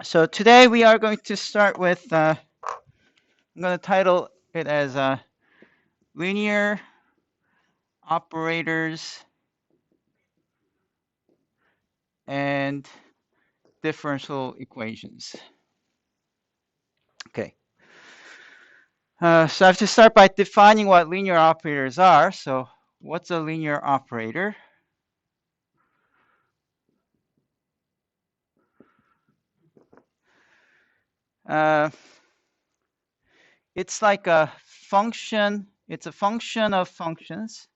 So today we are going to start with, I'm going to title it as linear operators and differential equations. Okay. So I have to start by defining what linear operators are. So what's a linear operator? Uh, it's like a function. It's a function of functions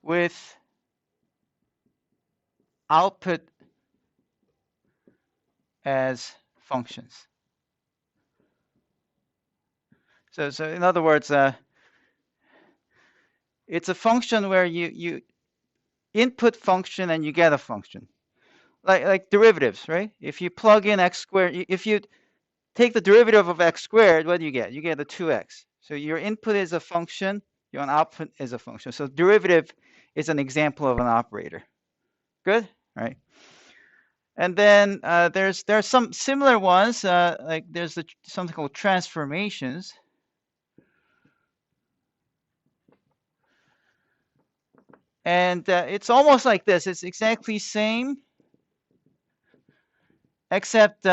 with output as functions. So in other words, it's a function where you input function and you get a function. Like derivatives, right? If you plug in x squared, if you take the derivative of x squared, what do you get? You get a 2x. So your input is a function, your output is a function. So derivative is an example of an operator. Good, right? And then there's some similar ones, like there's something called transformations. And it's almost like this. It's exactly same, except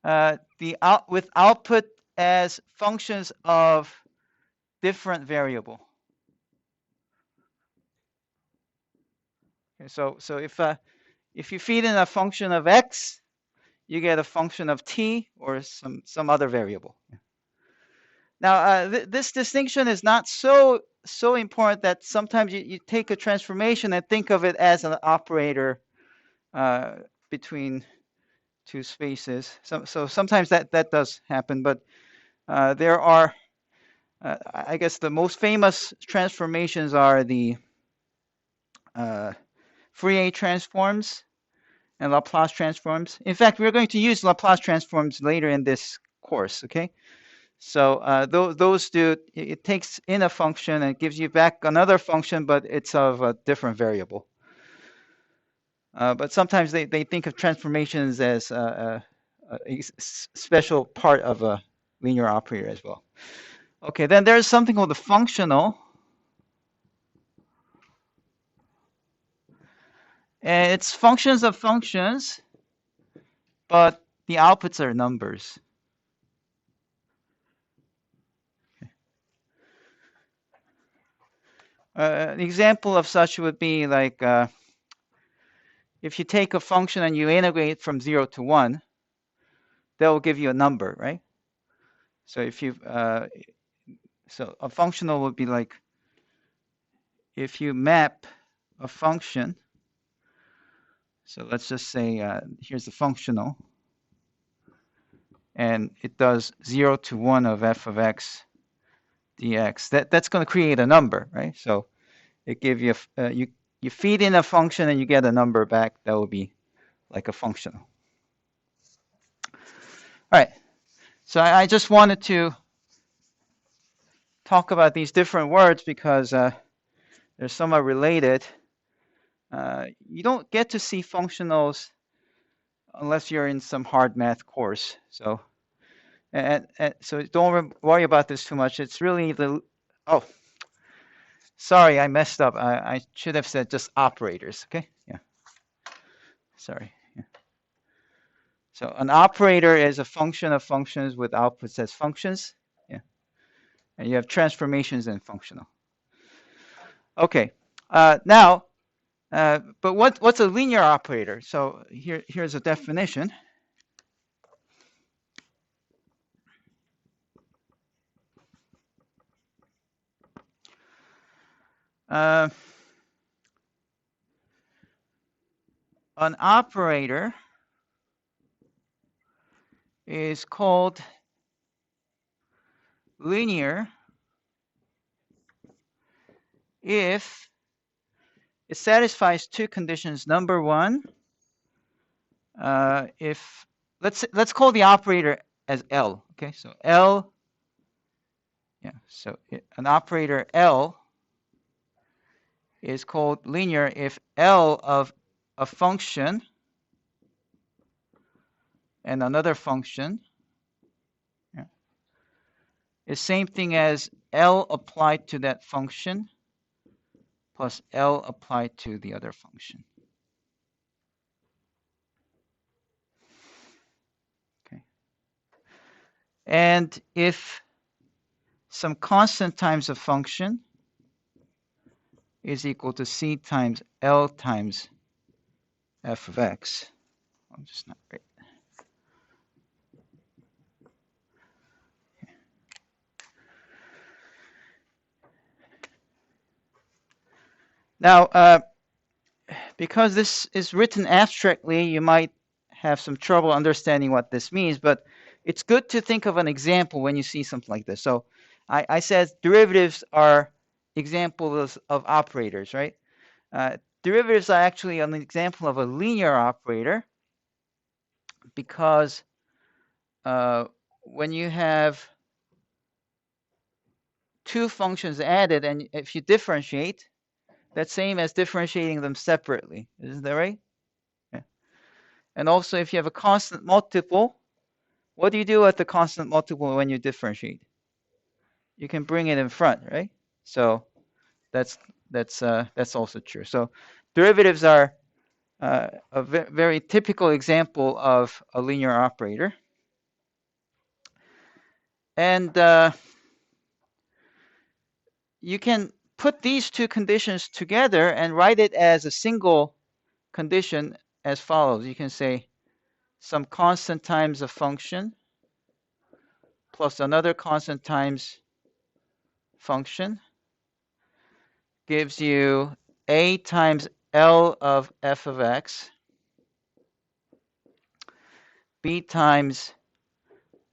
with output as functions of different variable. Okay, so if you feed in a function of x, you get a function of t or some other variable. Now this distinction is not so important that sometimes you take a transformation and think of it as an operator between two spaces. So sometimes that does happen, but there are I guess the most famous transformations are the Fourier transforms and Laplace transforms. In fact, we're going to use Laplace transforms later in this course, okay? So those do, it takes in a function and gives you back another function, but it's of a different variable. But sometimes they think of transformations as a special part of a linear operator as well. Okay, then there's something called the functional. And it's functions of functions, but the outputs are numbers. An example of such would be like if you take a function and you integrate from 0 to 1, that will give you a number, right? So if you so a functional would be like if you map a function. So let's just say here's the functional, and it does 0 to 1 of f of x dx. That's going to create a number, right? So it gives you you feed in a function and you get a number back. That will be like a functional. All right. So I just wanted to talk about these different words because they're somewhat related. You don't get to see functionals unless you're in some hard math course. So so don't worry about this too much. It's really oh, sorry, I messed up. I should have said just operators. Okay, yeah. Sorry. Yeah. So an operator is a function of functions with outputs as functions. Yeah, and you have transformations and functional. Okay, now. But what's a linear operator? So here's a definition. An operator is called linear if it satisfies two conditions. Number one, if let's call the operator as L. Okay, so L. Yeah, so an operator L is called linear if L of a function and another function is same thing as L applied to that function plus L applied to the other function. Okay. And if some constant times a function is equal to C times L times f of x. I'm just not right. Now, because this is written abstractly, you might have some trouble understanding what this means, but it's good to think of an example when you see something like this. So I said derivatives are examples of operators, right? Derivatives are actually an example of a linear operator because when you have two functions added and if you differentiate, that's same as differentiating them separately. Isn't that right? Yeah. And also, if you have a constant multiple, what do you do with the constant multiple when you differentiate? You can bring it in front, right? So that's also true. So derivatives are a very typical example of a linear operator. And you can put these two conditions together and write it as a single condition as follows. You can say some constant times a function plus another constant times function gives you a times L of f of x, b times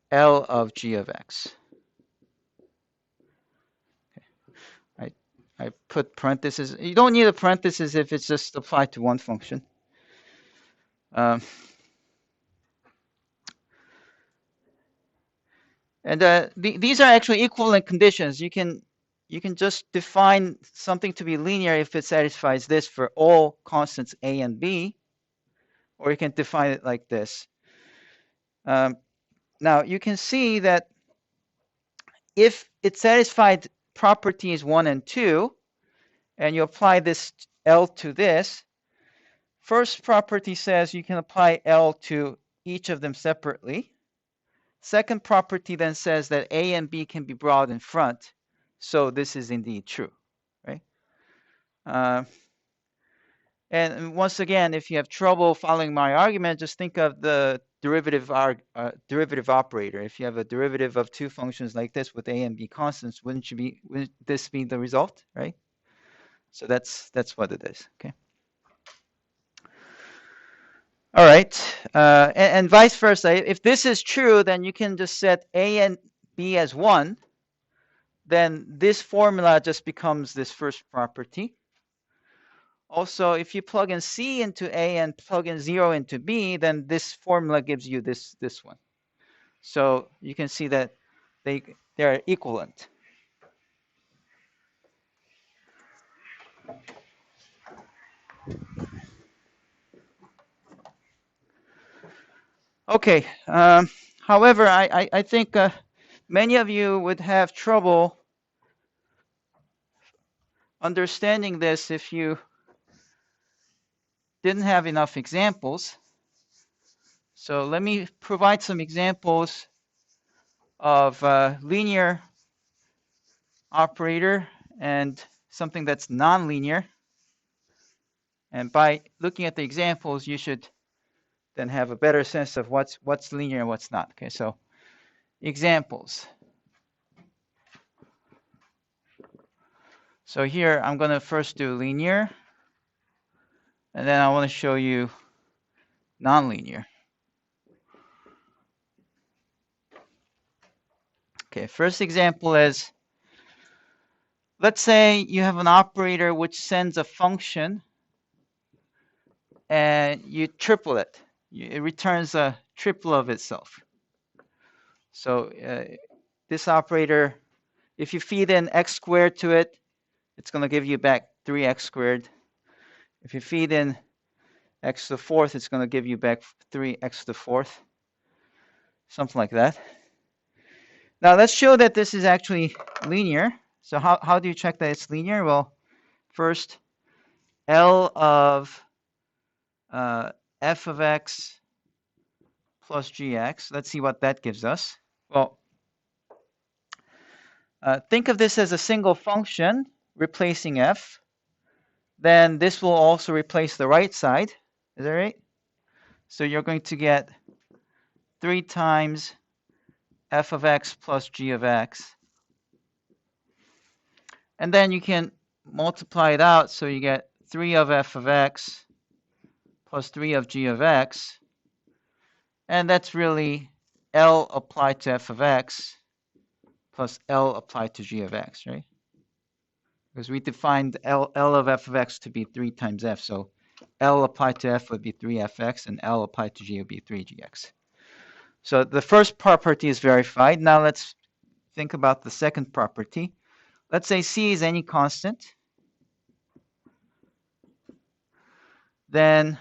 L of g of x. Okay. I put parentheses. You don't need a parenthesis if it's just applied to one function. And these are actually equivalent conditions. You can just define something to be linear if it satisfies this for all constants a and b, or you can define it like this. Now you can see that if it satisfied properties 1 and 2, and you apply this L to this, first property says you can apply L to each of them separately. Second property then says that A and B can be brought in front. So this is indeed true, right? And once again, if you have trouble following my argument, just think of the derivative operator. If you have a derivative of two functions like this with A and B constants, wouldn't this be the result, right? So that's what it is, okay? All right, and vice versa. If this is true, then you can just set A and B as 1. Then this formula just becomes this first property. Also, if you plug in C into A and plug in 0 into B, then this formula gives you this one. So you can see that they're equivalent. Okay. However, I think many of you would have trouble understanding this if you didn't have enough examples. So let me provide some examples of linear operator and something that's nonlinear. And by looking at the examples, you should then have a better sense of what's linear and what's not. Okay, so examples. So here I'm going to first do linear, and then I want to show you nonlinear. Okay, first example is, let's say you have an operator which sends a function and you triple it. It returns a triple of itself. So this operator, if you feed in x squared to it, it's going to give you back 3x squared. If you feed in x to the fourth, it's going to give you back 3x to the fourth, something like that. Now let's show that this is actually linear. So how do you check that it's linear? Well, first, L of f of x plus gx. Let's see what that gives us. Well, think of this as a single function replacing f. Then this will also replace the right side. Is that right? So you're going to get 3 times f of x plus g of x. And then you can multiply it out, so you get 3 of f of x plus 3 of g of x. And that's really L applied to f of x plus L applied to g of x, right? Because we defined L of f of x to be 3 times f. So L applied to f would be 3fx, and L applied to g would be 3gx. So the first property is verified. Now let's think about the second property. Let's say c is any constant. Then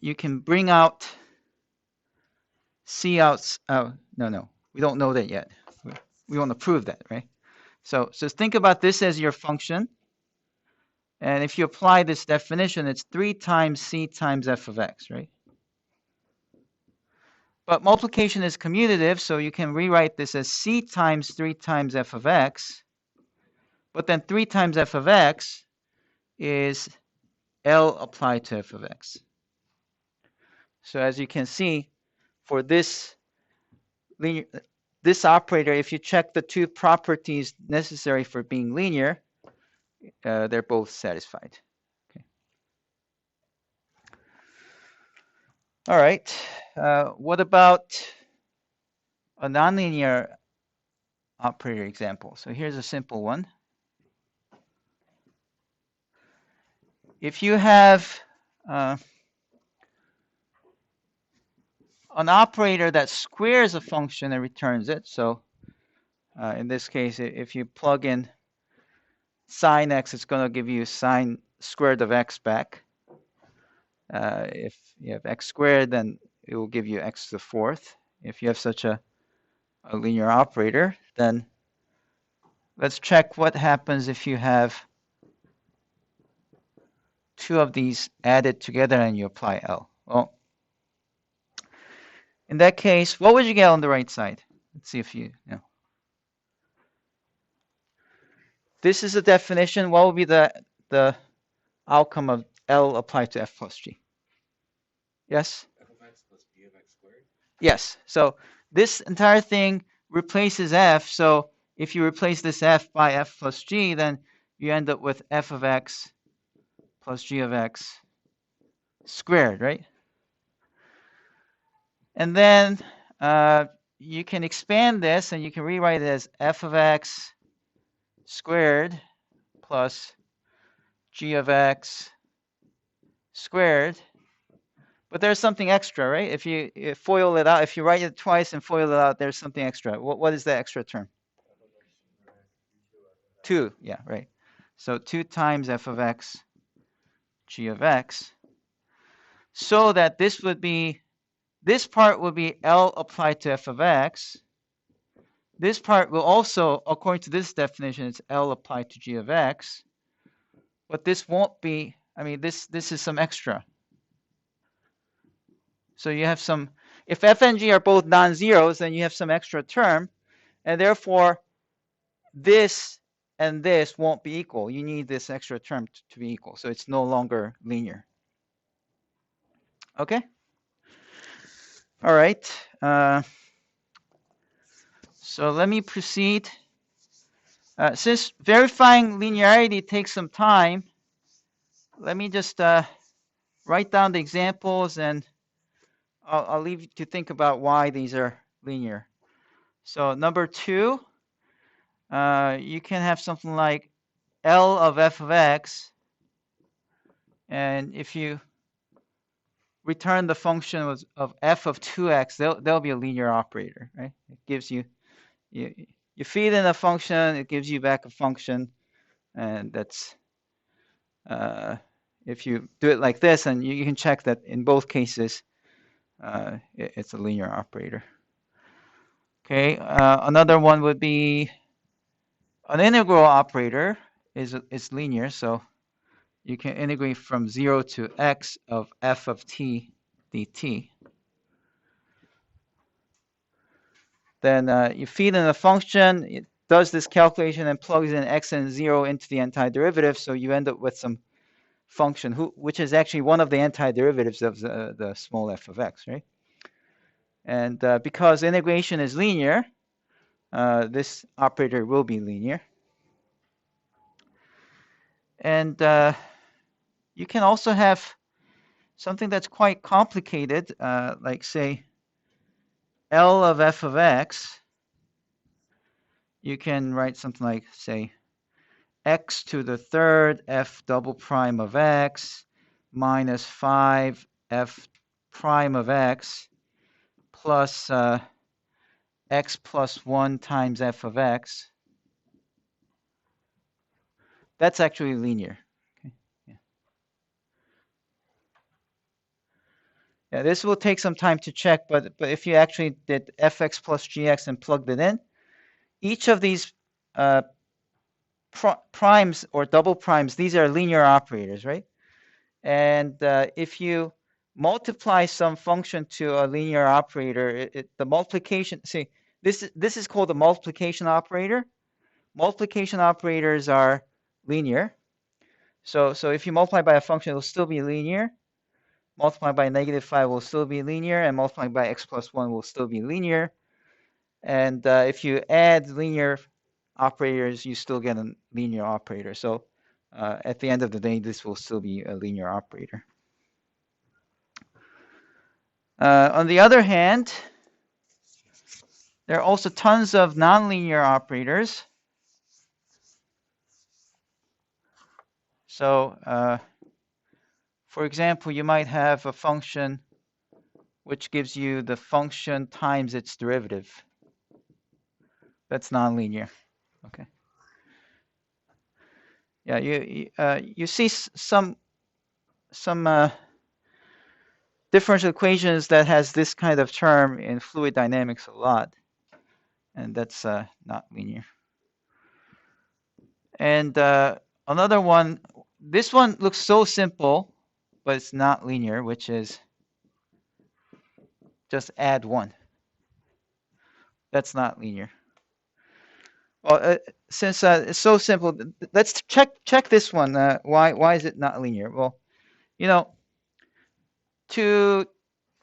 you can bring out c out. Oh, no. We don't know that yet. We want to prove that, right? So think about this as your function. And if you apply this definition, it's 3 times c times f of x, right? But multiplication is commutative, so you can rewrite this as c times 3 times f of x. But then 3 times f of x is L applied to f of x. So as you can see, for this linear, this operator, if you check the two properties necessary for being linear, they're both satisfied. Okay. All right. What about a nonlinear operator example? So here's a simple one. If you have an operator that squares a function and returns it, so in this case, if you plug in sine x, it's going to give you sine squared of x back. If you have x squared, then it will give you x to the fourth. If you have such a linear operator, then let's check what happens if you have two of these added together and you apply L. Well, in that case, what would you get on the right side? Let's see if you know. This is a definition. What would be the outcome of L applied to f plus g? Yes? F of x plus g of x squared? Yes. So this entire thing replaces f. So if you replace this f by f plus g, then you end up with f of x plus g of x squared, right? And then you can expand this and you can rewrite it as f of x squared plus g of x squared. But there's something extra, right? If you FOIL it out, if you write it twice and FOIL it out, there's something extra. What is the extra term? 2, yeah, right. So 2 times f of x g of x. So that this would be, this part would be L applied to f of x. This part will also, according to this definition, it's L applied to g of x. But this won't be, I mean, this is some extra. So you have some, if f and g are both non-zeros, then you have some extra term. And therefore, this and this won't be equal. You need this extra term to be equal. So it's no longer linear. Okay? All right. So let me proceed. Since verifying linearity takes some time, let me just write down the examples and I'll leave you to think about why these are linear. So number 2, you can have something like L of f of x, and if you return the function of f of 2x, they'll be a linear operator, right? It gives you you feed in a function, it gives you back a function, and that's if you do it like this, and you can check that in both cases, it's a linear operator. Okay, another one would be an integral operator is linear, so you can integrate from 0 to x of f of t dt. Then you feed in a function, it does this calculation and plugs in x and 0 into the antiderivative, so you end up with some function which is actually one of the antiderivatives of the small f of x, right? And because integration is linear, this operator will be linear. And you can also have something that's quite complicated, like say L of f of x. You can write something like, say, x to the third f double prime of x minus 5 f prime of x plus x plus 1 times f of x. That's actually linear. Okay. Yeah, this will take some time to check, but if you actually did fx plus gx and plugged it in, each of these primes or double primes, these are linear operators, right? And if you multiply some function to a linear operator, the multiplication, see, this is called a multiplication operator. Multiplication operators are linear. So if you multiply by a function, it will still be linear. Multiply by -5 will still be linear, and multiply by x plus 1 will still be linear. And if you add linear operators, you still get a linear operator. So at the end of the day, this will still be a linear operator. On the other hand, there are also tons of nonlinear operators. So for example, you might have a function which gives you the function times its derivative. That's nonlinear. Okay. Yeah, you see some differential equations that has this kind of term in fluid dynamics a lot, and that's not linear. And another one, this one looks so simple, but it's not linear, which is just add 1. That's not linear. Well, since it's so simple, let's check this one. Why is it not linear? Well, you know, to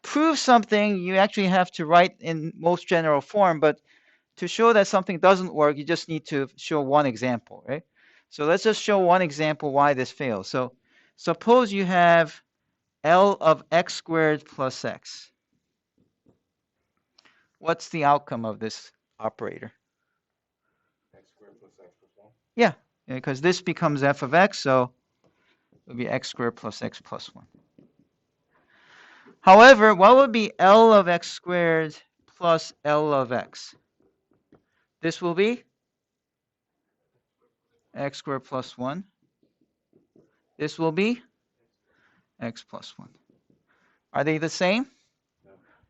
prove something, you actually have to write in most general form, but to show that something doesn't work, you just need to show one example, right? So let's just show one example why this fails. So suppose you have L of x squared plus x. What's the outcome of this operator? X squared plus x plus 1. Yeah, because this becomes f of x, so it'll be x squared plus x plus 1. However, what would be L of x squared plus L of x? This will be x squared plus 1. This will be x plus 1. Are they the same?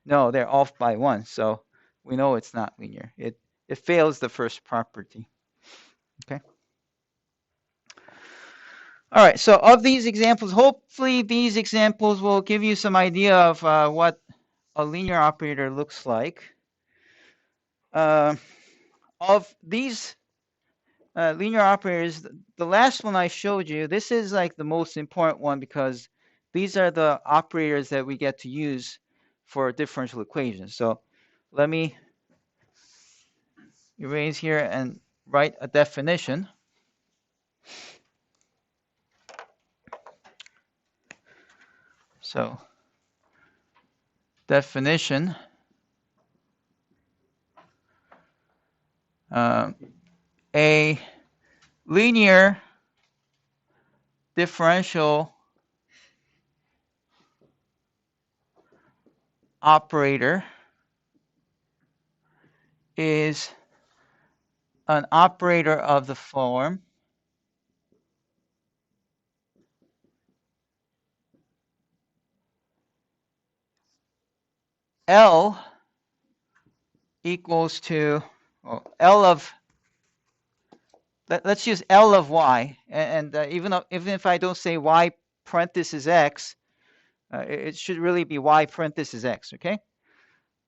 No, they're off by 1, so we know it's not linear. It fails the first property. Okay. All right, so of these examples, hopefully these examples will give you some idea of what a linear operator looks like. Of these linear operators, the last one I showed you, this is like the most important one because these are the operators that we get to use for differential equations. So let me erase here and write a definition. So definition, a linear differential operator is an operator of the form L equals to, well, L of, let's use L of y, and even if I don't say y parenthesis x, it should really be y parenthesis x, okay?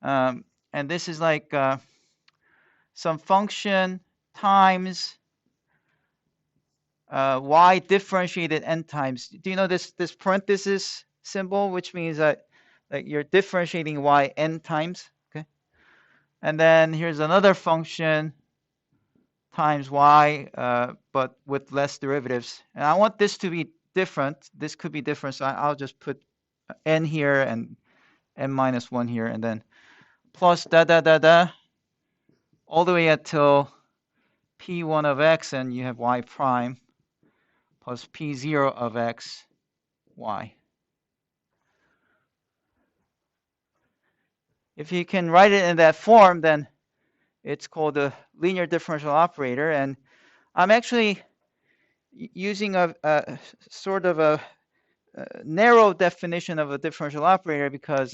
And this is like some function times y differentiated n times. Do you know this parenthesis symbol, which means that you're differentiating y n times, okay? And then here's another function times y, but with less derivatives. And I want this to be different. This could be different, so I'll just put n here and n minus 1 here, and then plus da da da da, all the way until p1 of x, and you have y prime, plus p0 of x, y. If you can write it in that form, then it's called a linear differential operator. And I'm actually using a sort of a narrow definition of a differential operator, because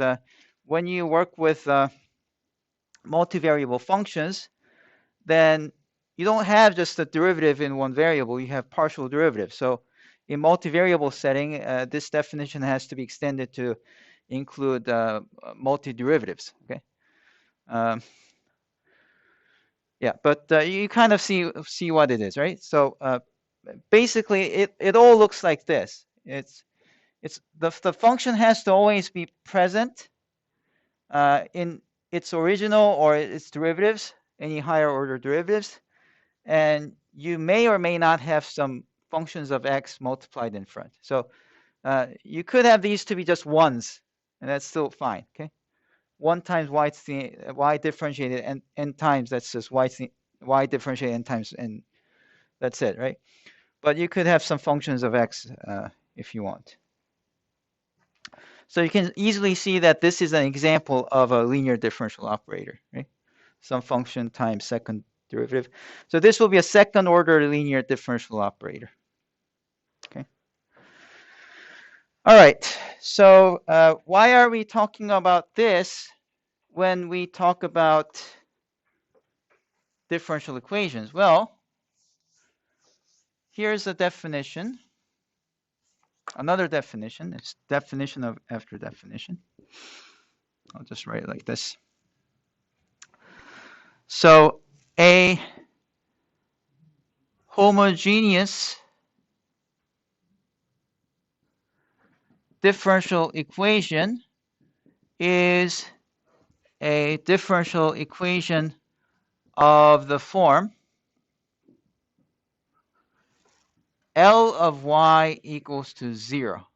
when you work with multivariable functions, then you don't have just a derivative in one variable, you have partial derivatives. So in multivariable setting, this definition has to be extended to include multi-derivatives, okay? Yeah, but you kind of see what it is, right? So basically, it all looks like this. It's the function has to always be present in its original or its derivatives, any higher order derivatives, and you may or may not have some functions of x multiplied in front. So you could have these to be just ones, and that's still fine, okay? 1 times y differentiated n times, that's just y differentiated n times, and that's it, right? But you could have some functions of x if you want. So you can easily see that this is an example of a linear differential operator, right? Some function times second derivative. So this will be a second order linear differential operator. Okay. All right. So why are we talking about this when we talk about differential equations? Well, here's a definition. Another definition. It's definition of after definition. I'll just write it like this. So a homogeneous differential equation is a differential equation of the form L of y equals to 0.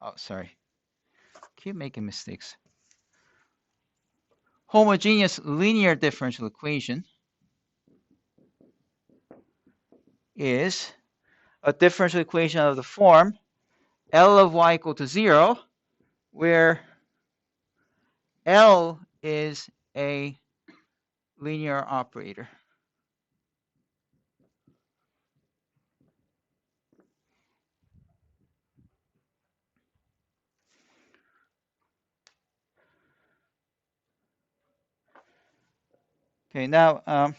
Oh, sorry. Keep making mistakes. Homogeneous linear differential equation is a differential equation of the form L of y equal to 0, where L is a linear operator. Okay, now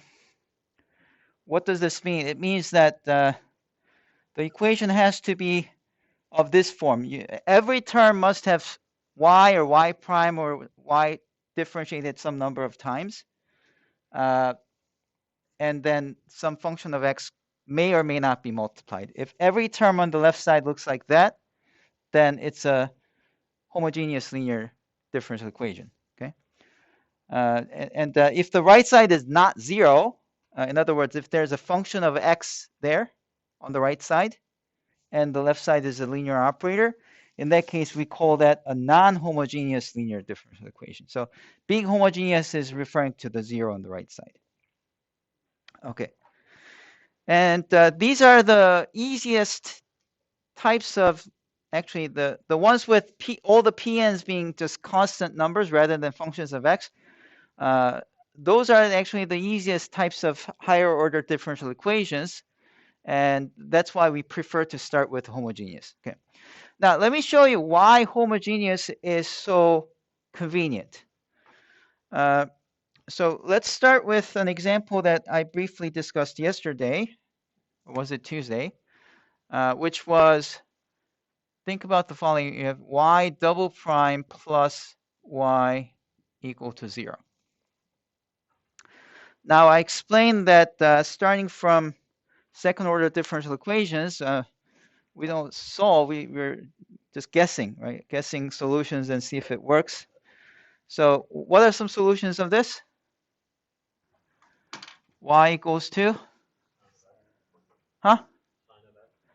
what does this mean? It means that the equation has to be of this form. Every term must have y or y prime or y differentiated some number of times. And then some function of x may or may not be multiplied. If every term on the left side looks like that, then it's a homogeneous linear differential equation. Okay. And if the right side is not 0, in other words, if there's a function of x there on the right side, and the left side is a linear operator, in that case, we call that a non-homogeneous linear differential equation. So being homogeneous is referring to the 0 on the right side. Okay. And these are the easiest types of, actually, the ones with all the pn's being just constant numbers rather than functions of x. those are actually the easiest types of higher order differential equations, and that's why we prefer to start with homogeneous. Okay. Now let me show you why homogeneous is so convenient. So let's start with an example that I briefly discussed yesterday, or was it Tuesday? Which was, think about the following. You have y double prime plus y equal to 0. Now I explained that starting from second order differential equations, we don't solve, we're just guessing, right? Guessing solutions and see if it works. So what are some solutions of this? Y equals to? Huh?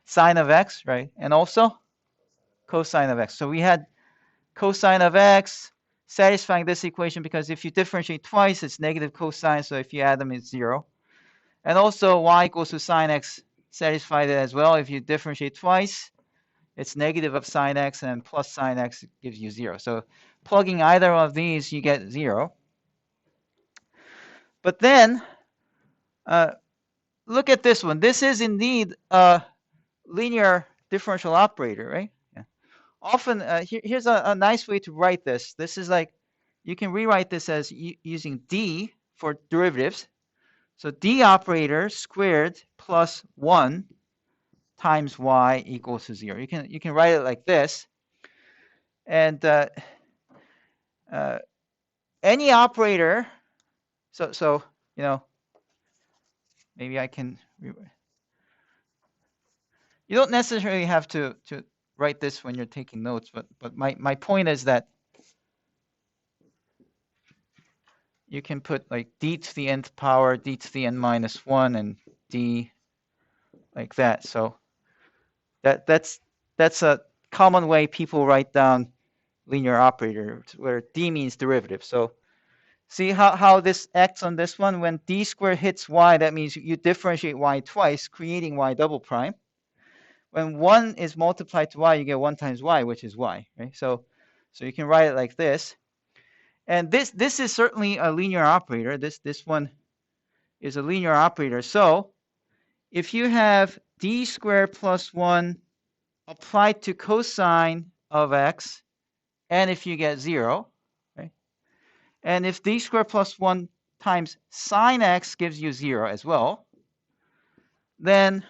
Sine of x, right? And also cosine of x. So we had cosine of x satisfying this equation because if you differentiate twice, it's negative cosine. So if you add them, it's 0. And also y equals to sine x satisfied it as well. If you differentiate twice, it's negative of sine x, and plus sine x gives you 0. So plugging either of these, you get 0. But then look at this one. This is indeed a linear differential operator, right? Yeah. Often, here's a nice way to write this. This is like, you can rewrite this as using d for derivatives. So d operator squared plus 1 times y equals to 0. You can write it like this. And any operator, so you know, maybe I can. You don't necessarily have to write this when you're taking notes, but my point is that you can put like d to the nth power, d to the n minus 1, and d like that. So that's a common way people write down linear operator, where d means derivative. So see how this acts on this one? When d squared hits y, that means you differentiate y twice, creating y double prime. When 1 is multiplied to y, you get 1 times y, which is y, right? So you can write it like this. And this is certainly a linear operator. This one is a linear operator. So if you have d squared plus 1 applied to cosine of x, and if you get 0, right? And if d squared plus 1 times sine x gives you 0 as well, then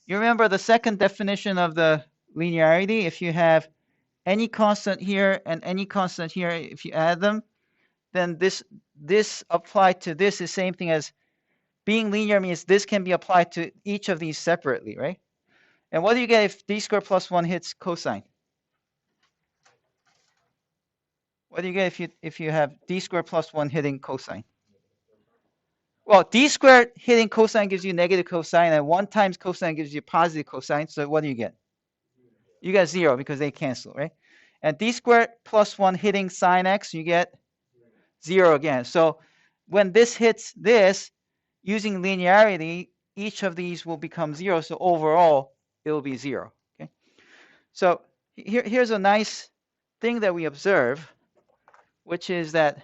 you remember the second definition of the linearity. If you have any constant here and any constant here, if you add them, then this applied to this is same thing as being linear means this can be applied to each of these separately, right? And what do you get if d squared plus 1 hits cosine? What do you get if you have d squared plus 1 hitting cosine? Well, d squared hitting cosine gives you negative cosine, and 1 times cosine gives you positive cosine. So what do you get? You get 0 because they cancel, right? And d squared plus 1 hitting sine x, you get 0 again. So when this hits this, using linearity, each of these will become 0. So overall, it will be 0. Okay. So here's a nice thing that we observe, which is that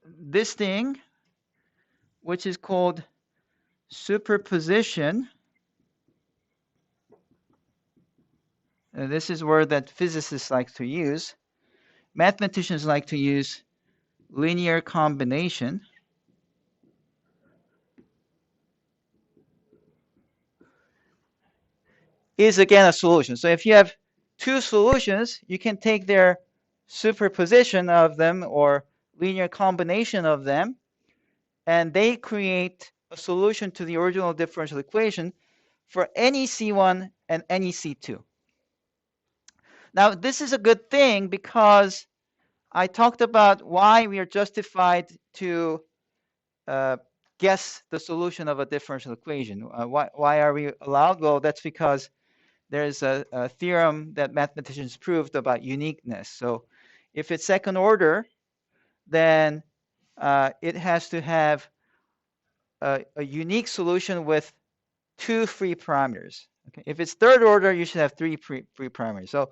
this thing, which is called superposition. This is a word that physicists like to use. Mathematicians like to use linear combination. Is again a solution. So if you have two solutions, you can take their superposition of them or linear combination of them, and they create a solution to the original differential equation for any C1 and any C2. Now, this is a good thing because I talked about why we are justified to guess the solution of a differential equation. Why are we allowed? Well, that's because there's a theorem that mathematicians proved about uniqueness. So if it's second order, then it has to have a unique solution with 2 free parameters. Okay? If it's third order, you should have 3 free parameters. So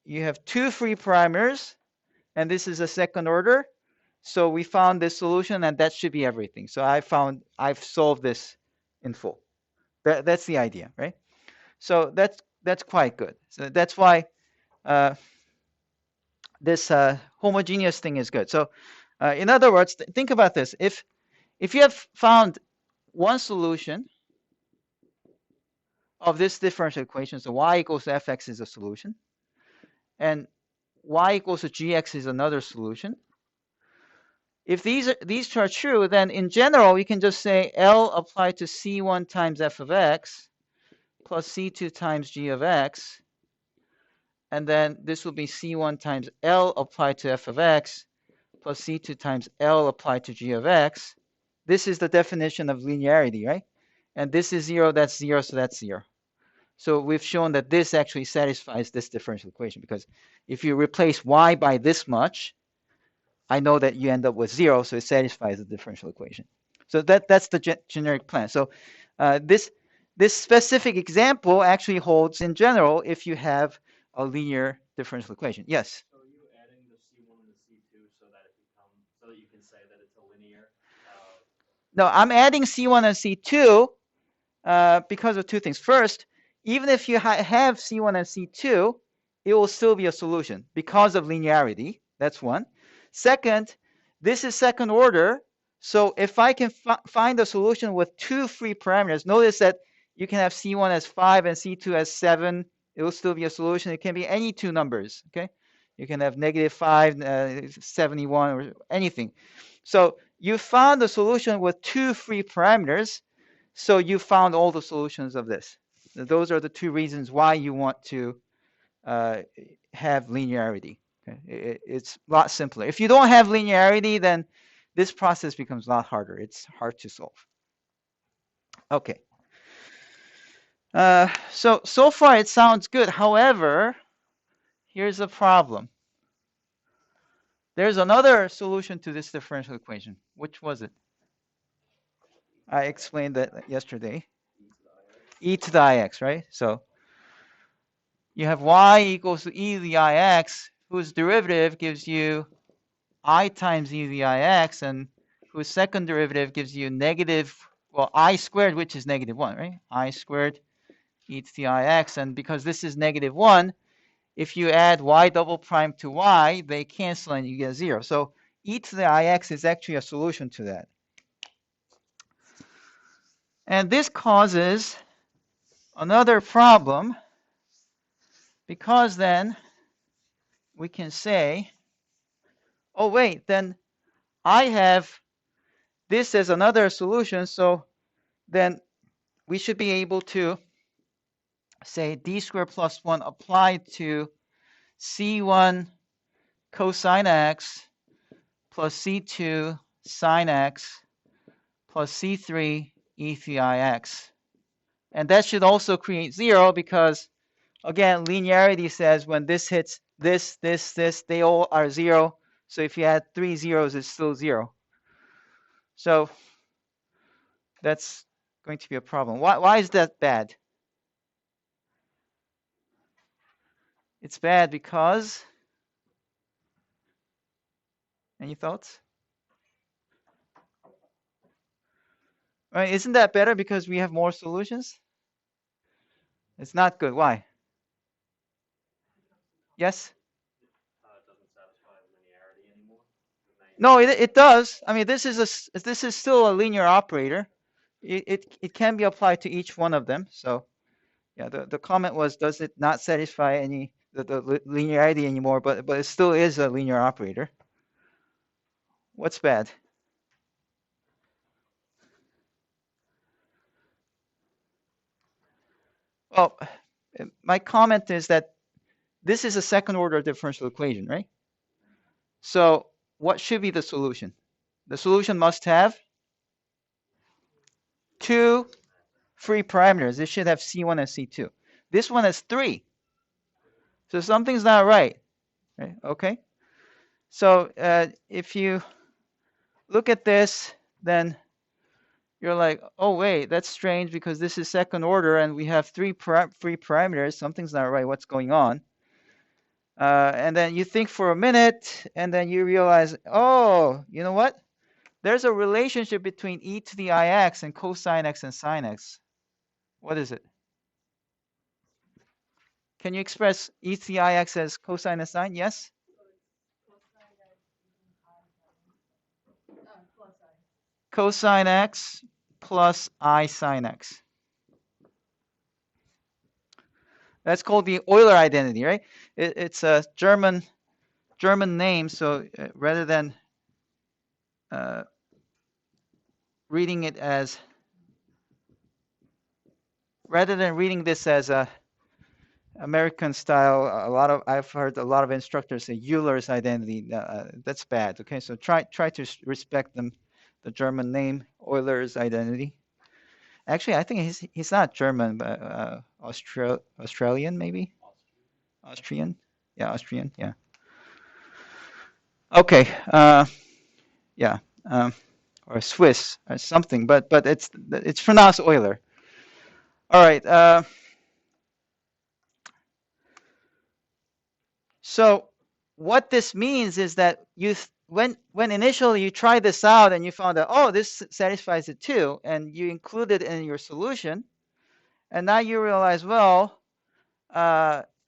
you have 2 free parameters, and this is a second order. So we found this solution, and that should be everything. So I've solved this in full. That's the idea, right? So that's quite good. So that's why this homogeneous thing is good. So in other words, think about this. If you have found one solution of this differential equation, so y equals to fx is a solution, and y equals to gx is another solution. If these two are true, then in general, we can just say L applied to C1 times f of x plus C2 times g of x. And then this will be C1 times L applied to f of x plus C2 times L applied to g of x. This is the definition of linearity, right? And this is 0, that's 0, so that's 0. So we've shown that this actually satisfies this differential equation, because if you replace y by this much, I know that you end up with 0, so it satisfies the differential equation. So that's the generic plan. So this specific example actually holds in general if you have a linear differential equation. Yes? So are you adding the C1 and the C2 so that you can say that it's a linear? No, I'm adding C1 and C2 because of two things. First, even if you have C1 and C2, it will still be a solution because of linearity. That's one. Second, this is second order. So if I can find a solution with two free parameters, notice that you can have C1 as 5 and C2 as 7. It will still be a solution. It can be any two numbers. Okay, you can have -5, 71, or anything. So you found a solution with two free parameters. So you found all the solutions of this. Those are the two reasons why you want to have linearity. Okay? It's a lot simpler. If you don't have linearity, then this process becomes a lot harder. It's hard to solve. Okay. So far it sounds good. However, here's a problem. There's another solution to this differential equation. Which was it? I explained that yesterday. E to the ix, right? So you have y equals to e to the ix, whose derivative gives you I times e to the ix, and whose second derivative gives you I squared, which is -1, right? I squared e to the ix, and because this is -1, if you add y double prime to y, they cancel and you get 0. So e to the ix is actually a solution to that. And this causes another problem, because then we can say, oh wait, then I have this as another solution, so then we should be able to say d squared plus 1 applied to c1 cosine x plus c2 sine x plus c3 e to the ix. And that should also create 0, because again, linearity says when this hits this, they all are 0. So if you add 3 zeros, it's still 0. So that's going to be a problem. Why is that bad? It's bad because, any thoughts? Right, isn't that better because we have more solutions? It's not good. Why? Yes? It doesn't satisfy linearity anymore. No, it does. I mean, this is still a linear operator. It can be applied to each one of them. So, yeah, the comment was, does it not satisfy the linearity anymore? But it still is a linear operator. What's bad? Well, my comment is that this is a second order differential equation, right? So what should be the solution? The solution must have two free parameters. It should have C1 and C2. This one has 3. So something's not right. Okay? So if you look at this, then you're like, oh, wait, that's strange because this is second order and we have 3 free parameters. Something's not right. What's going on? And then you think for a minute, and then you realize, oh, you know what? There's a relationship between e to the ix and cosine x and sine x. What is it? Can you express e to the ix as cosine and sine? Yes? Cosine x plus I sine x. That's called the Euler identity, right? It's a German name, so rather than reading it as this as a American style, I've heard a lot of instructors say Euler's identity. That's bad. Okay, so try to respect them, the German name Euler's identity. Actually, I think he's not German, but Australian maybe. Austrian. Yeah, Austrian. Yeah. Okay. Yeah. Or Swiss or something, but it's pronounced Euler. All right. So what this means is that when initially you try this out and you found out, oh, this satisfies it too, and you include it in your solution, and now you realize, well,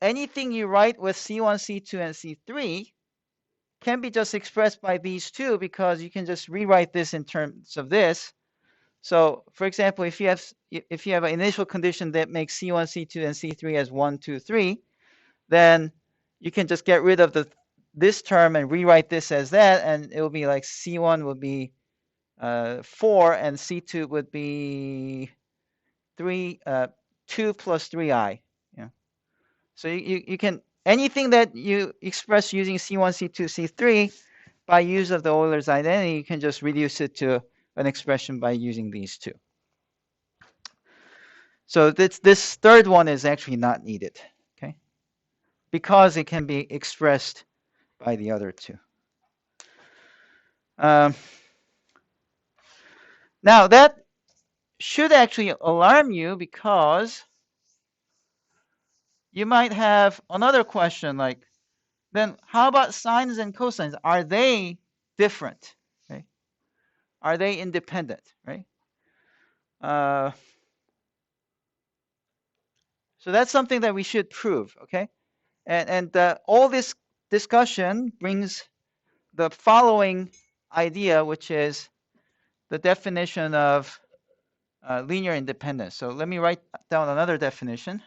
anything you write with C1, C2, and C3 can be just expressed by these two, because you can just rewrite this in terms of this. So, for example, if you have an initial condition that makes C1, C2, and C3 as 1, 2, 3, then you can just get rid of this term and rewrite this as that, and it will be like C1 would be 4, and C2 would be 2 plus 3i. Yeah. So you can, anything that you express using C1, C2, C3 by use of the Euler's identity, you can just reduce it to an expression by using these two. So this third one is actually not needed, okay? Because it can be expressed by the other two. Now that should actually alarm you, because you might have another question like, then how about sines and cosines? Are they different? Okay? Are they independent? Right? So that's something that we should prove. Okay, and all this discussion brings the following idea, which is the definition of linear independence. So let me write down another definition.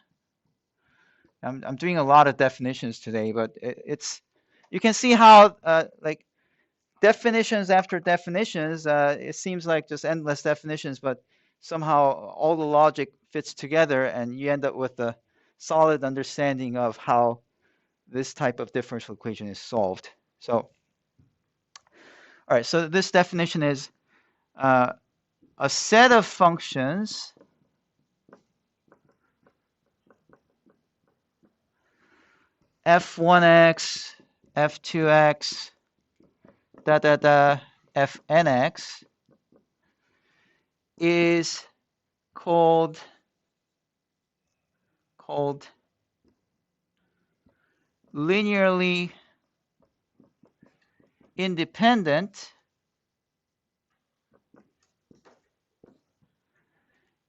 I'm doing a lot of definitions today, but it's you can see how like definitions after definitions, it seems like just endless definitions, but somehow all the logic fits together, and you end up with a solid understanding of how this type of differential equation is solved. So, all right, so this definition is a set of functions f1x, f2x, fnx is called linearly independent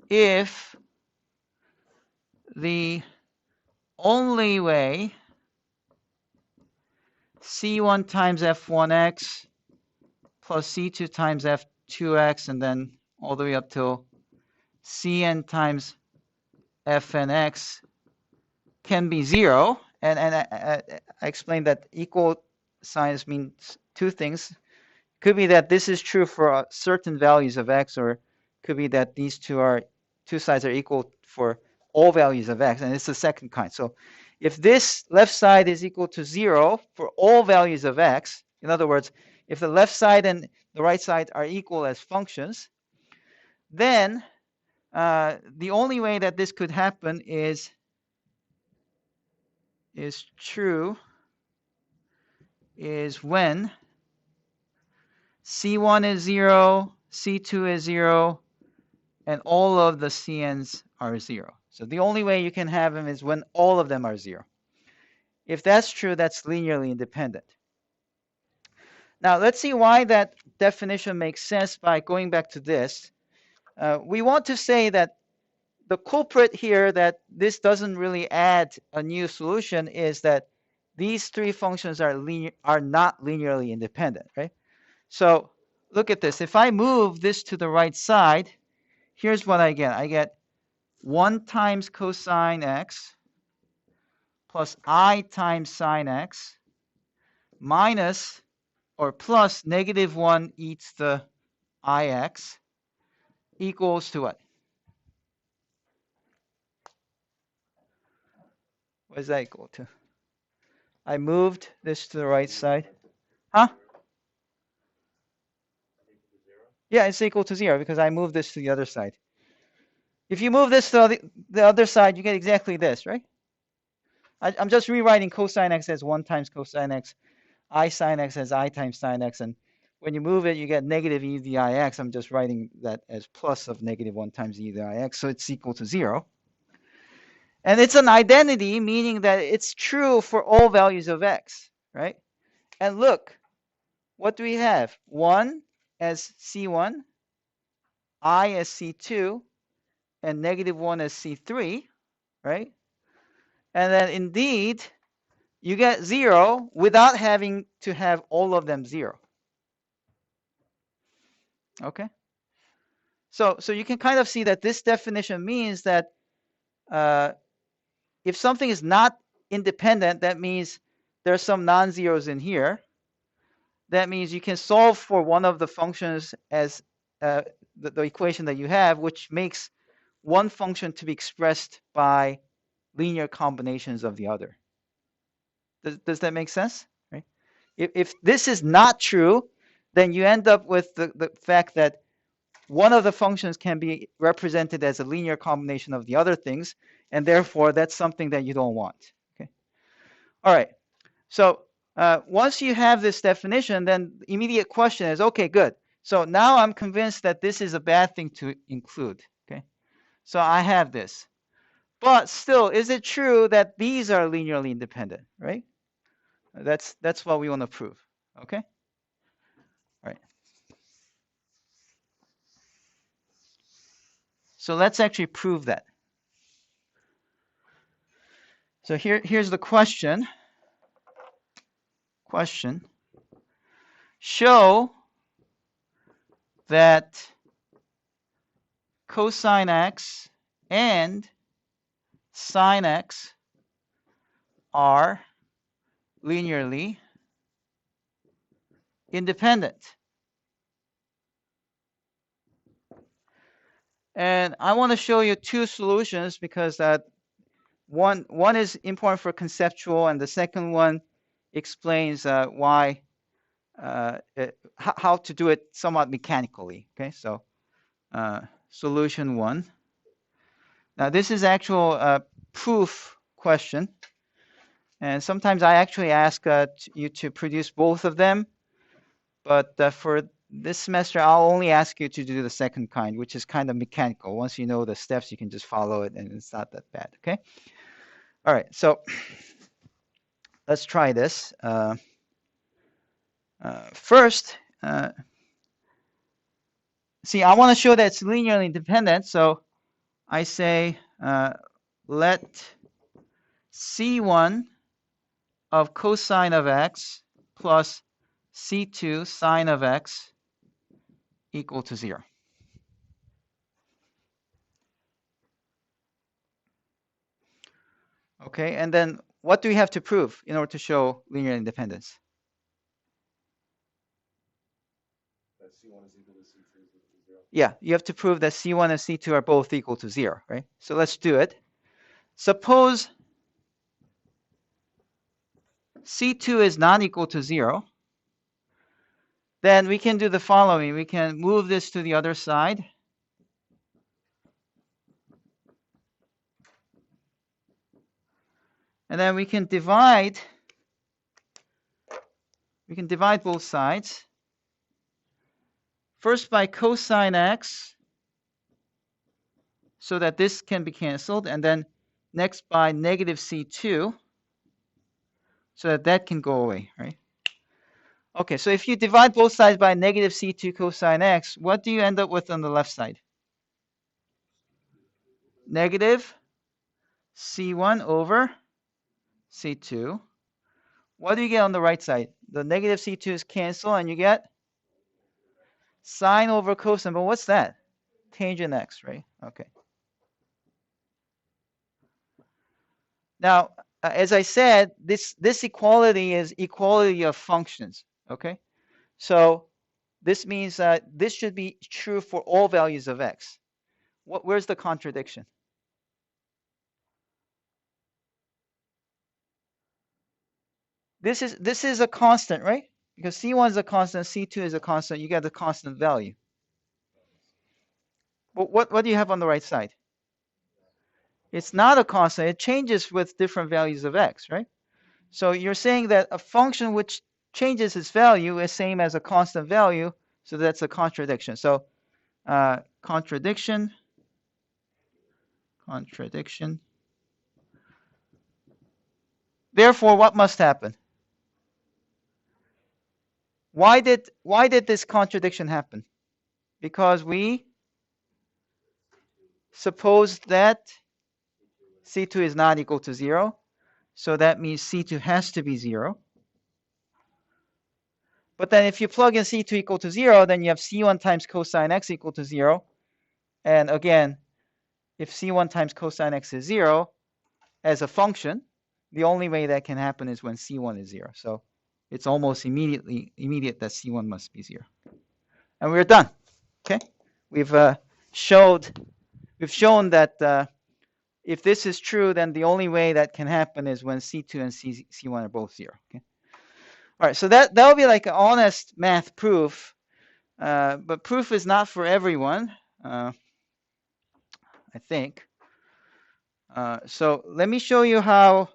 if the only way C1 times f1x plus C2 times f2x, and then all the way up till Cn times fnx can be 0. And I explained that equal signs means two things. Could be that this is true for certain values of x, or could be that these two sides are equal for all values of x, and it's the second kind. So if this left side is equal to 0 for all values of x, in other words, if the left side and the right side are equal as functions, then the only way that this could happen is true is when C1 is 0, C2 is 0, and all of the Cn's are 0. So the only way you can have them is when all of them are 0. If that's true, that's linearly independent. Now, let's see why that definition makes sense by going back to this. We want to say that the culprit here that this doesn't really add a new solution is that these three functions are not linearly independent, right? So look at this. If I move this to the right side, here's what I get. I get 1 times cosine x plus I times sine x minus or plus negative 1 e to the ix equals to what? What is that equal to? I moved this to the right side. Huh? Yeah, it's equal to 0 because I moved this to the other side. If you move this to the other side, you get exactly this, right? I'm just rewriting cosine x as 1 times cosine x, I sine x as I times sine x, and when you move it, you get negative e to the ix. I'm just writing that as plus of negative 1 times e to the ix, so it's equal to 0. And it's an identity, meaning that it's true for all values of x, right? And look, what do we have? 1 as C1, I as C2, and negative 1 as C3, right? And then indeed, you get 0 without having to have all of them 0. Okay? So you can kind of see that this definition means that if something is not independent, that means there's some non-zeros in here. That means you can solve for one of the functions as the equation that you have, which makes one function to be expressed by linear combinations of the other. Does that make sense? Right? If this is not true, then you end up with the fact that one of the functions can be represented as a linear combination of the other things, and therefore that's something that you don't want. Okay. All right. So once you have this definition, then the immediate question is, okay, good. So now I'm convinced that this is a bad thing to include. Okay. So I have this. But still, is it true that these are linearly independent, right? That's what we want to prove. Okay? All right. So let's actually prove that. So here's the question. Show that cosine x and sine x are linearly independent. And I want to show you two solutions because that one is important for conceptual, and the second one explains why how to do it somewhat mechanically. Okay, so solution 1. Now this is actual proof question, and sometimes I actually ask you to produce both of them, but for this semester I'll only ask you to do the second kind, which is kind of mechanical. Once you know the steps, you can just follow it, and it's not that bad. Okay. All right. So let's try this. First, see, I want to show that it's linearly independent. So I say let C1 of cosine of x plus C2 sine of x equal to 0. Okay, and then what do we have to prove in order to show linear independence? That C1 is equal to C2 is equal to 0. Yeah, you have to prove that C1 and C2 are both equal to 0, right? So let's do it. Suppose C2 is not equal to 0, then we can do the following. We can move this to the other side. And then we can divide both sides. First by cosine x, so that this can be canceled, and then next by negative C2. so that that can go away, right? Okay, so if you divide both sides by negative C2 cosine x, what do you end up with on the left side? Negative C1 over C2. What do you get on the right side? The negative C2's cancel and you get sine over cosine, but what's that? Tangent x, right? Okay. Now, as I said, this equality is equality of functions, okay? So this means that this should be true for all values of x. Where's the contradiction? This is a constant, right? Because C1 is a constant, C2 is a constant, you get the constant value. But what do you have on the right side? It's not a constant, it changes with different values of x, right? So you're saying that a function which changes its value is same as a constant value, so that's a contradiction. So contradiction. Therefore, what must happen? Why did this contradiction happen? Because we supposed that C2 is not equal to 0. So that means C2 has to be 0. But then if you plug in C2 equal to 0, then you have C1 times cosine x equal to 0. And again, if C1 times cosine x is 0 as a function, the only way that can happen is when C1 is 0. So it's almost immediate that C1 must be 0. And we're done. Okay? We've shown that if this is true, then the only way that can happen is when C2 and C1 are both 0. Okay? All right, so that will be like an honest math proof, but proof is not for everyone, I think. So let me show you how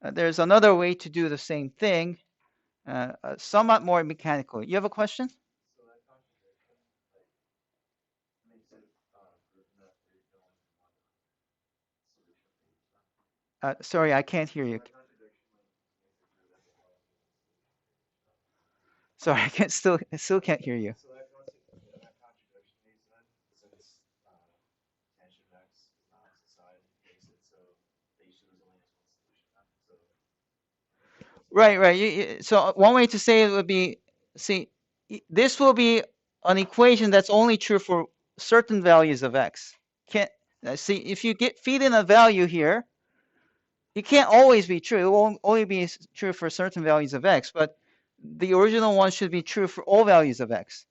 there's another way to do the same thing, somewhat more mechanical. You have a question? So that contradiction, like, makes it proof enough for you to go into one solution page. Sorry, I can't hear you. That contradiction makes it prove that the one solution. Sorry, I still can't hear you. So that contradiction makes sense since tangent x is not opposite side makes it so the issue is only has one solution. So Right. So one way to say it would be, see, this will be an equation that's only true for certain values of x. Can't see if you feed in a value here, it can't always be true. It will only be true for certain values of x, but the original one should be true for all values of x.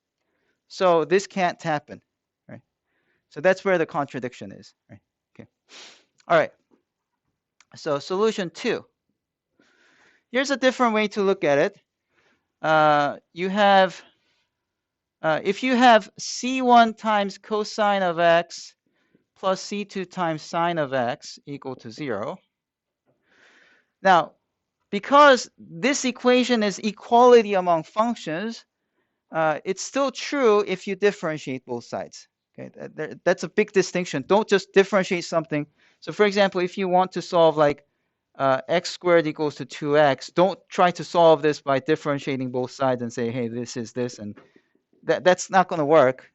So this can't happen, right? So that's where the contradiction is, right? Okay. All right. So solution 2. Here's a different way to look at it. You have, if you have C1 times cosine of x plus C2 times sine of x equal to 0. Now, because this equation is equality among functions, it's still true if you differentiate both sides. Okay, that's a big distinction. Don't just differentiate something. So for example, if you want to solve like x squared equals to 2x, don't try to solve this by differentiating both sides and say, hey, this is this, and that's not going to work.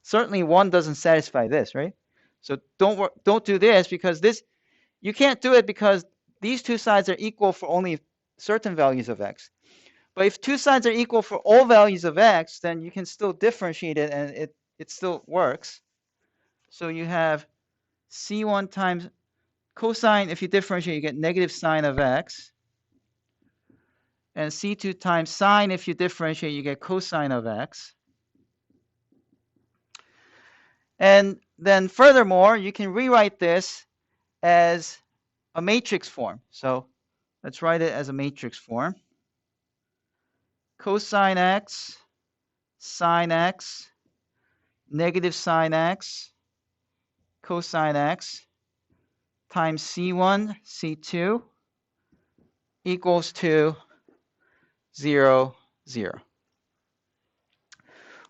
Certainly one doesn't satisfy this, right? So don't do this, because this, you can't do it because these two sides are equal for only certain values of x. But if two sides are equal for all values of x, then you can still differentiate it and it still works. So you have C1 times cosine, if you differentiate, you get negative sine of x. And C2 times sine, if you differentiate, you get cosine of x. And then furthermore, you can rewrite this as a matrix form. So let's write it as a matrix form. Cosine x, sine x, negative sine x, cosine x, times C1, C2 equals to 0, 0.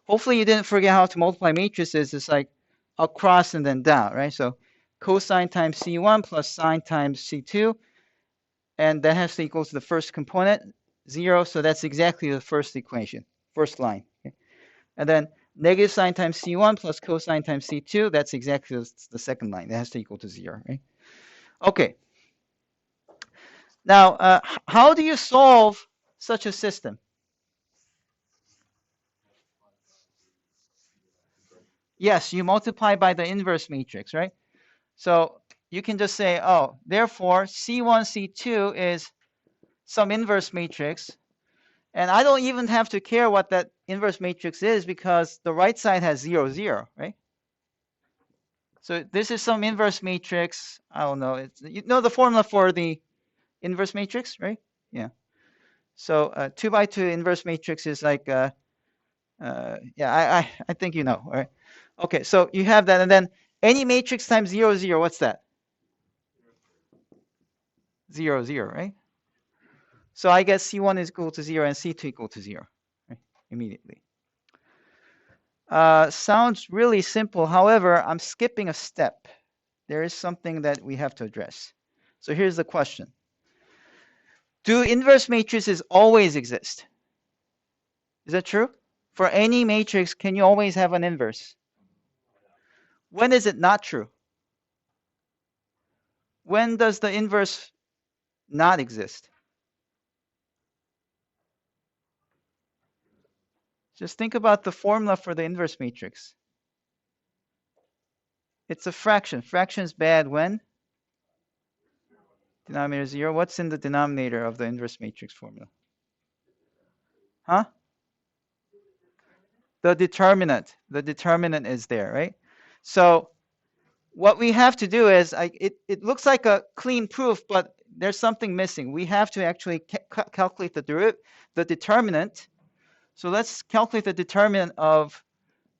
Hopefully you didn't forget how to multiply matrices. It's like across and then down, right? So cosine times C1 plus sine times C2. and that has to equal to the first component, 0. So that's exactly the first equation, first line. Okay? And then negative sine times C1 plus cosine times C2, that's exactly the second line. That has to equal to 0. Right? Okay. Now, how do you solve such a system? Yes, you multiply by the inverse matrix, right? So you can just say, oh, therefore, C1, C2 is some inverse matrix. And I don't even have to care what that inverse matrix is because the right side has 0, 0, right? So this is some inverse matrix. I don't know. You know the formula for the inverse matrix, right? Yeah. So 2 by 2 inverse matrix is like, yeah, I think you know, right? Okay, so you have that. And then any matrix times 0, 0, what's that? 0, 0, right? So I get C1 is equal to 0 and C2 equal to 0, right? Immediately. Sounds really simple. However, I'm skipping a step. There is something that we have to address. So here's the question. Do inverse matrices always exist? Is that true? For any matrix, can you always have an inverse? When is it not true? When does the inverse not exist? Just think about the formula for the inverse matrix. It's a fraction. Fraction is bad when? Denominator 0. What's in the denominator of the inverse matrix formula? Huh? The determinant. The determinant is there, right? So what we have to do is, it looks like a clean proof, but there's something missing. We have to actually calculate the determinant. So let's calculate the determinant of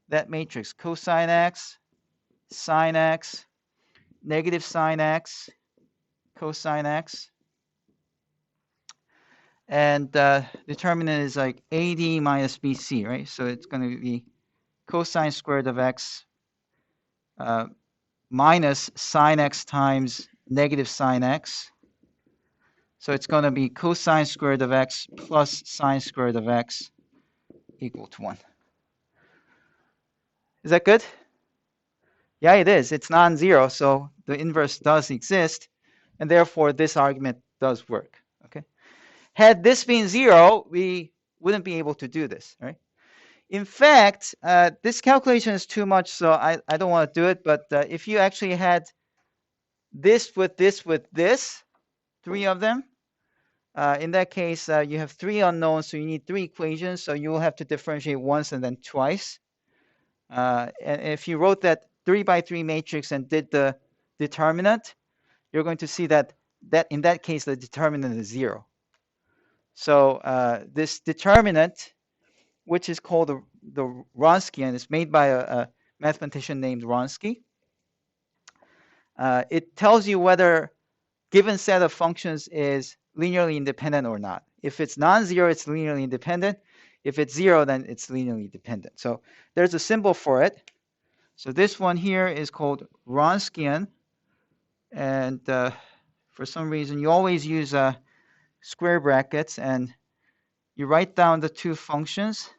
that matrix. Cosine x, sine x, negative sine x, cosine x. And determinant is like AD minus BC, right? So it's going to be cosine squared of x minus sine x times negative sine x. So it's going to be cosine squared of x plus sine squared of x equal to 1. Is that good? Yeah, it is. It's non-zero, so the inverse does exist, and therefore this argument does work. Okay. Had this been 0, we wouldn't be able to do this, right? In fact, this calculation is too much, so I don't want to do it, but if you actually had this with this with this, 3 of them, in that case, you have 3 unknowns, so you need 3 equations, so you will have to differentiate once and then twice. And if you wrote that 3 by 3 matrix and did the determinant, you're going to see that in that case, the determinant is 0. So this determinant, which is called the Wronskian, is made by a mathematician named Wronski. It tells you whether given set of functions is linearly independent or not. If it's non-zero, it's linearly independent. If it's 0, then it's linearly dependent. So there's a symbol for it. So this one here is called Wronskian. And for some reason, you always use square brackets, and you write down the 2 functions.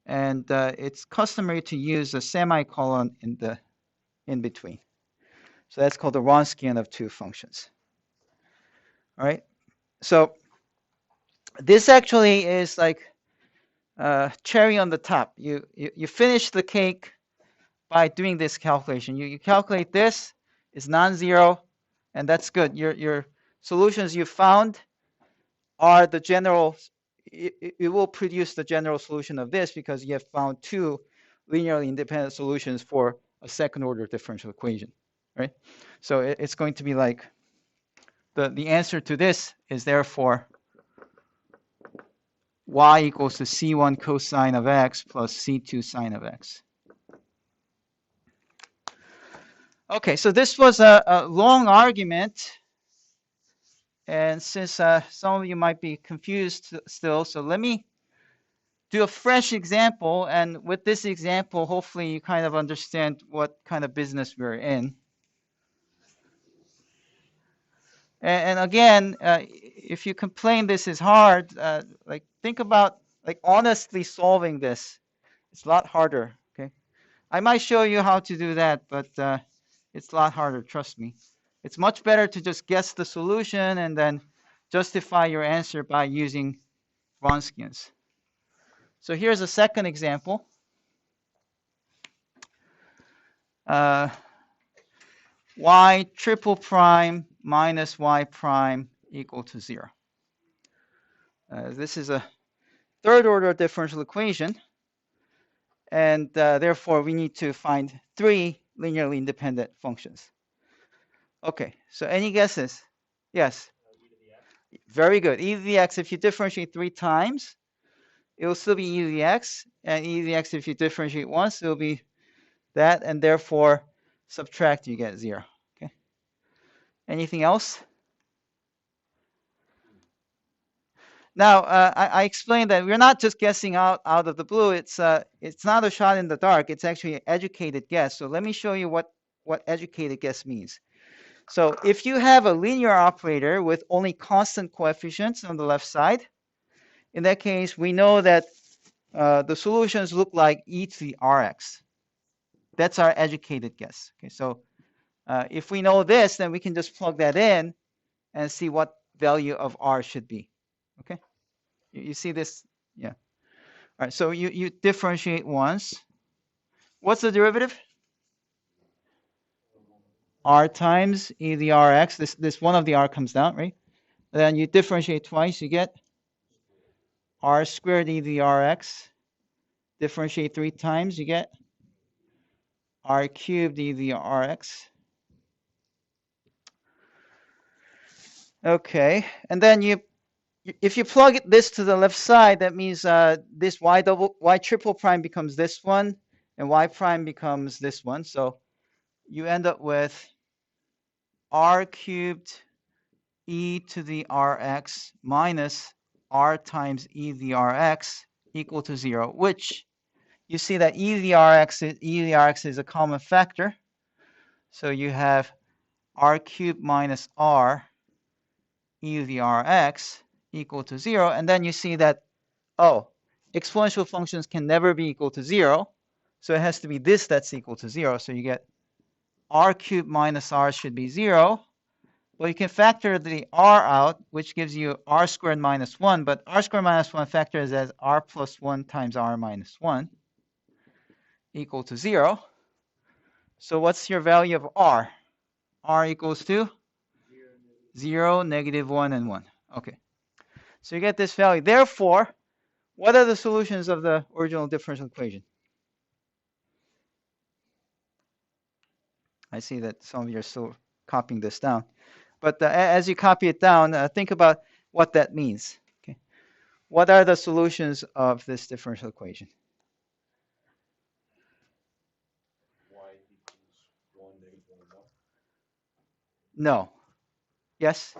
And it's customary to use a semicolon in between. So that's called the Wronskian of 2 functions. All right. So this actually is like cherry on the top. You finish the cake by doing this calculation. You calculate this is non-zero, and that's good. Your solutions you found are the general. It will produce the general solution of this because you have found 2 linearly independent solutions for a second-order differential equation, right? So it's going to be like the answer to this is therefore y equals to c1 cosine of x plus c2 sine of x. Okay, so this was a long argument, and since some of you might be confused still, so let me do a fresh example, and with this example, hopefully you kind of understand what kind of business we're in. And again, if you complain this is hard, like think about like honestly solving this. It's a lot harder. Okay, I might show you how to do that, but it's a lot harder. Trust me. It's much better to just guess the solution and then justify your answer by using Wronskians. So here's a second example. Y triple prime minus y prime equal to 0. This is a third order differential equation, and therefore we need to find 3 linearly independent functions. Okay, so any guesses? Yes. Very good. E to the x, if you differentiate 3 times, it will still be e to the x, and e to the x, if you differentiate once, it will be that, and therefore subtract, you get 0. Okay. Anything else? Now, I explained that we're not just guessing out of the blue. It's not a shot in the dark. It's actually an educated guess. So let me show you what educated guess means. So if you have a linear operator with only constant coefficients on the left side, in that case, we know that the solutions look like e to the rx. That's our educated guess. Okay, so if we know this, then we can just plug that in and see what value of r should be. Okay, you see this? Yeah. All right, so you differentiate once. What's the derivative? R times e to the rx. This one of the r comes down, right? And then you differentiate twice, you get r squared e to the rx. Differentiate 3 times, you get r cubed e to the rx. Okay, and then if you plug this to the left side, that means this y triple prime becomes this one, and y prime becomes this one. So you end up with r cubed e to the rx minus r times e to the rx equal to 0, which you see that e to the rx is a common factor. So you have r cubed minus r e to the rx equal to 0. And then you see that, oh, exponential functions can never be equal to 0. So it has to be this that's equal to 0. So you get r cubed minus r should be 0. Well, you can factor the r out, which gives you r squared minus 1. But r squared minus 1 factors as r plus 1 times r minus 1 equal to 0. So what's your value of r? R equals to 0, negative 1, and 1. Okay. So you get this value. Therefore, what are the solutions of the original differential equation? I see that some of you are still copying this down. But as you copy it down, think about what that means. Okay. What are the solutions of this differential equation? Y equals 1, negative 1, 1. No. Yes?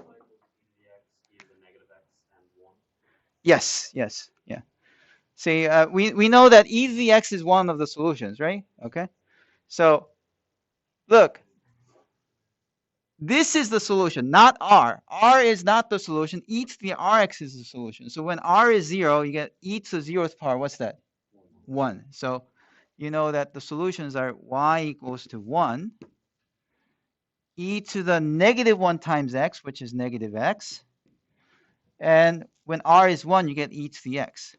Yes, yes, yeah. See, we know that e to the x is one of the solutions, right? Okay. So, look, this is the solution, not r. R is not the solution. E to the rx is the solution. So when r is 0, you get e to the 0th power. What's that? 1. So you know that the solutions are y equals to 1, e to the negative 1 times x, which is negative x. And when r is 1, you get e to the x.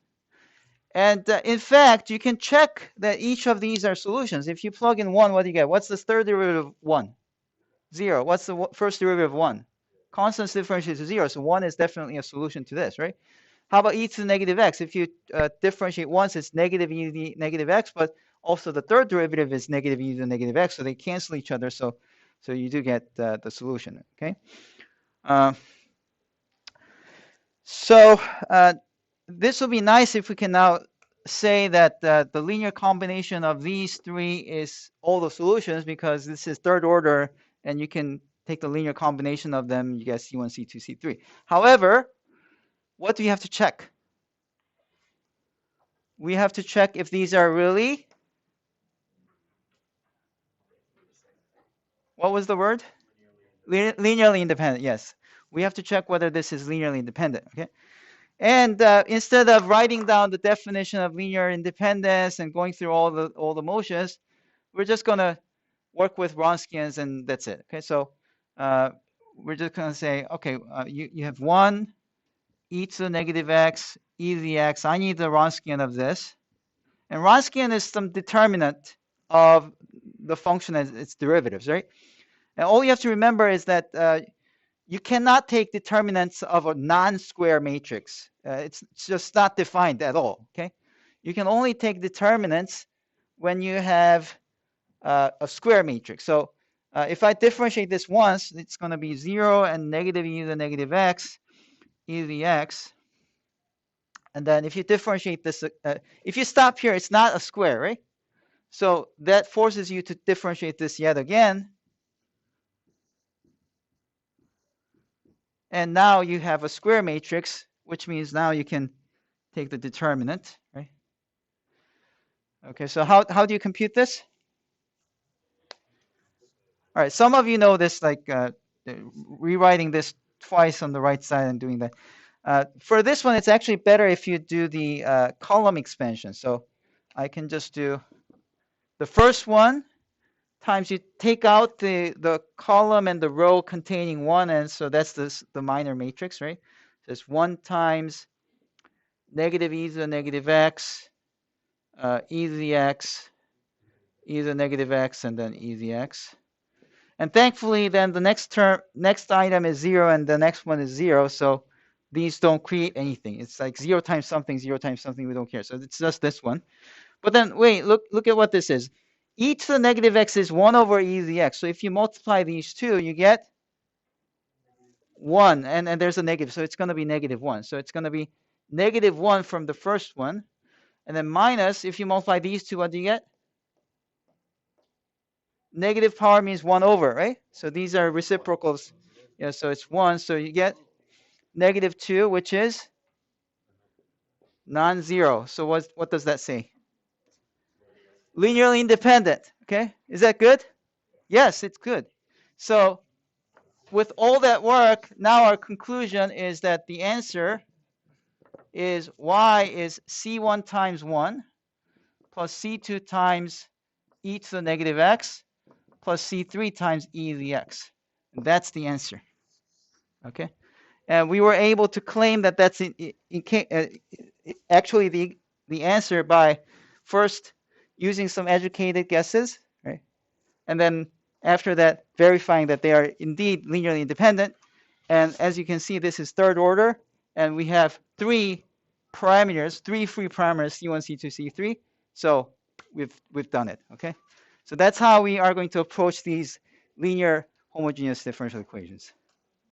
And in fact, you can check that each of these are solutions. If you plug in 1, what do you get? What's the third derivative of 1? 0. What's the first derivative of 1? Constants differentiate to 0. So 1 is definitely a solution to this, right? How about e to the negative x? If you differentiate once, it's negative e to the negative x, but also the third derivative is negative e to the negative x. So they cancel each other. So you do get the solution, okay? So this will be nice if we can now say that the linear combination of these 3 is all the solutions, because this is third order, and you can take the linear combination of them, you get C1, C2, C3. However, what do you have to check? We have to check if these are really, what was the word? Linearly independent, yes. We have to check whether this is linearly independent, okay? And instead of writing down the definition of linear independence and going through all the motions, we're just going to work with Wronskians and that's it, okay? So we're just going to say, okay, you have 1 e to the negative x, e to the x. I need the Wronskian of this. And Wronskian is some determinant of the function as its derivatives, right? And all you have to remember is that you cannot take determinants of a non-square matrix. It's just not defined at all, okay? You can only take determinants when you have a square matrix. So if I differentiate this once, it's going to be 0 and negative e to the negative x, e to the x. And then if you differentiate this, if you stop here, it's not a square, right? So that forces you to differentiate this yet again. And now you have a square matrix, which means now you can take the determinant, right? Okay, so how do you compute this? All right, some of you know this, like rewriting this twice on the right side and doing that. For this one, it's actually better if you do the column expansion. So I can just do the first one times you take out the column and the row containing 1, and so that's the minor matrix, right? So it's 1 times negative e to the negative x, e to the x, e to the negative x, and then e to the x. And thankfully, then the next item is 0, and the next one is 0. So these don't create anything. It's like 0 times something, 0 times something. We don't care. So it's just this one. But then wait, look at what this is. E to the negative x is 1 over e to the x. So if you multiply these two, you get 1, and there's a negative. So it's going to be negative 1. So it's going to be negative 1 from the first one. And then minus, if you multiply these two, what do you get? Negative power means 1 over, right? So these are reciprocals. Yeah, so it's 1. So you get negative 2, which is non-zero. So what does that say? Linearly independent. Okay, is that good? Yes, it's good. So with all that work, now our conclusion is that the answer is y is c1 times 1 plus c2 times e to the negative x plus c3 times e to the x. And that's the answer. Okay, and we were able to claim that that's actually the answer by first using some educated guesses, right? And then after that, verifying that they are indeed linearly independent. And as you can see, this is third order, and we have 3 parameters, 3 free parameters, C1, C2, C3. So we've done it, okay? So that's how we are going to approach these linear homogeneous differential equations.